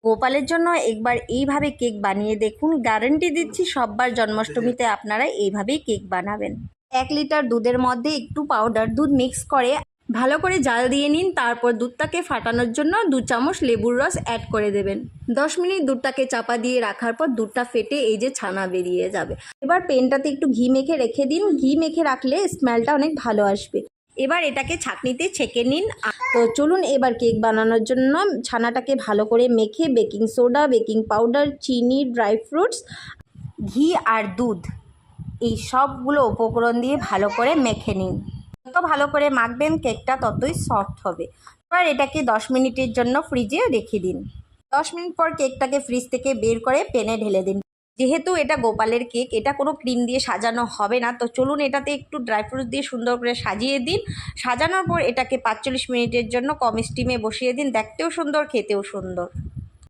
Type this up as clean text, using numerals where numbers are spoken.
গোপালের জন্য একবার এইভাবে কেক বানিয়ে দেখুন, গ্যারান্টি দিচ্ছি সববার জন্মাষ্টমীতে আপনারা এইভাবেই কেক বানাবেন। 1 লিটার দুধের মধ্যে একটু পাউডার দুধ মিক্স করে ভালো করে জাল দিয়ে নিন। তারপর দুধটাকে ফাটানোর জন্য 2 চামচ লেবুর রস অ্যাড করে দেবেন। 10 মিনিট দুধটাকে চাপা দিয়ে রাখার পর দুধটা ফেটে এই যে ছানা বেরিয়ে যাবে। এবার পেনটাতে একটু ঘি মেখে রেখে দিন। ঘি মেখে রাখলে স্মেলটা অনেক ভালো আসবে। এবার এটাকে ছাঁকনিতে ছেঁকে নিন। তো চলুন এবার কেক বানানোর জন্য ছানাটাকে ভালো করে মেখে বেকিং সোডা, বেকিং পাউডার, চিনি, ড্রাই ফ্রুটস, ঘি আর দুধ এই সবগুলো উপকরণ দিয়ে ভালো করে মেখে নিন। যত ভালো করে মাখবেন কেকটা ততই সফট হবে। এবার এটাকে 10 মিনিটের জন্য ফ্রিজে রেখে দিন। 10 মিনিট পর কেকটাকে ফ্রিজ থেকে বের করে পেনে ঢেলে দিন। যেহেতু এটা গোপালের কেক, এটা কোনো ক্রিম দিয়ে সাজানো হবে না, তো চলুন এটাতে একটু ড্রাই ফ্রুটস দিয়ে সুন্দর করে সাজিয়ে দিন। সাজানোর পর এটাকে 45 মিনিটের জন্য কম স্টিমে বসিয়ে দিন। দেখতেও সুন্দর, খেতেও সুন্দর।